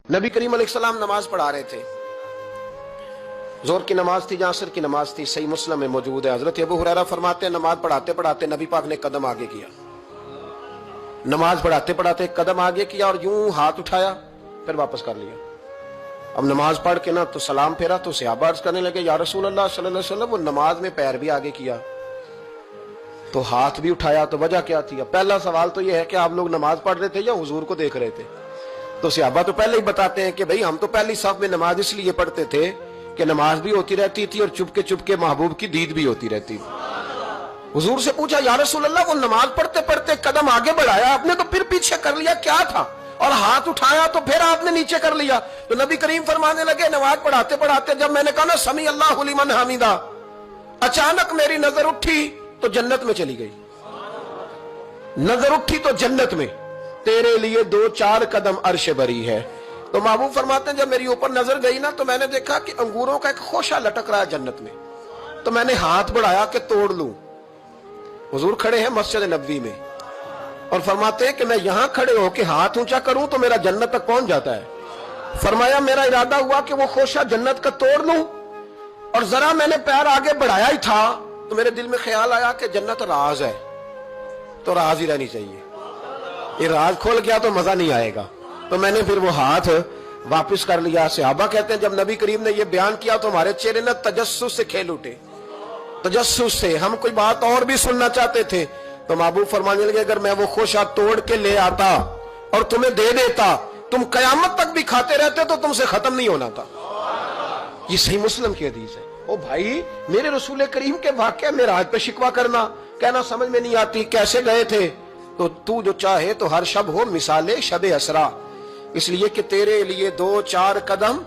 نبی کریم علیہ السلام نماز پڑھا رہے تھے، ظہر کی نماز تھی یا عصر کی نماز تھی، صحیح مسلم میں موجود ہے۔ حضرت ابو ہریرہ فرماتے ہیں نماز پڑھاتے پڑھاتے نبی پاک نے قدم آگے کیا، نماز پڑھاتے پڑھاتے قدم آگے کیا اور یوں ہاتھ اٹھایا پھر واپس کر لیا۔ اب نماز پڑھ کے نا تو سلام پھیرا تو صحابہ عرض کرنے لگے یا رسول اللہ صلی اللہ علیہ وسلم وہ نماز میں پیر بھی آگے کیا تو ہاتھ بھی اٹھایا، تو وجہ کیا تھی؟ پہلا سوال تو یہ ہے کہ آپ لوگ نماز پڑھ رہے تھے یا حضور کو دیکھ رہے تھے؟ تو صحابہ تو پہلے ہی بتاتے ہیں کہ بھئی ہم تو پہلی صف میں نماز اس لیے پڑھتے تھے کہ نماز بھی ہوتی رہتی تھی اور چپ کے محبوب کی دید بھی ہوتی رہتی تھی۔ حضور سے پوچھا یا رسول اللہ وہ نماز پڑھتے پڑھتے قدم آگے بڑھایا آپ نے تو پھر پیچھے کر لیا، کیا تھا؟ اور ہاتھ اٹھایا تو پھر آپ نے نیچے کر لیا۔ تو نبی کریم فرمانے لگے نماز پڑھاتے پڑھاتے جب میں نے کہا نا سمی اللہ لمن حمیدہ، اچانک میری نظر اٹھی تو جنت میں چلی گئی، نظر اٹھی تو جنت میں، تیرے لیے 2-4 قدم عرش بری ہے۔ تو محبوب فرماتے ہیں جب میری اوپر نظر گئی نا تو میں نے دیکھا کہ انگوروں کا ایک خوشہ لٹک رہا ہے جنت میں، تو میں نے ہاتھ بڑھایا کہ توڑ لوں۔ حضور کھڑے ہیں مسجد نبوی میں اور فرماتے ہیں کہ میں یہاں کھڑے ہو کے ہاتھ اونچا کروں تو میرا جنت تک پہنچ جاتا ہے۔ فرمایا میرا ارادہ ہوا کہ وہ خوشہ جنت کا توڑ لوں اور ذرا میں نے پیر آگے بڑھایا ہی تھا تو میرے دل میں خیال آیا کہ جنت راز ہے تو راز ہی رہنی چاہیے، یہ راز کھول گیا تو مزہ نہیں آئے گا، تو میں نے پھر وہ ہاتھ واپس کر لیا۔ صحابہ کہتے ہیں جب نبی کریم نے یہ بیان کیا تو ہمارے چہرے نے تجسس سے کھیل اٹھے، تجسس سے ہم کوئی بات اور بھی سننا چاہتے تھے۔ تو محبوب فرمانے لگے اگر میں وہ خوشہ توڑ کے لے آتا اور تمہیں دے دیتا تم قیامت تک بھی کھاتے رہتے تو تم سے ختم نہیں ہونا تھا۔ یہ صحیح مسلم کی حدیث ہے۔ او بھائی میرے رسول کریم کے واقعہ معراج پہ شکوہ کرنا، کہنا سمجھ میں نہیں آتی کیسے گئے تھے، تو جو چاہے تو ہر شب ہو مثال شب اسرا، اس لیے کہ تیرے لیے 2-4 قدم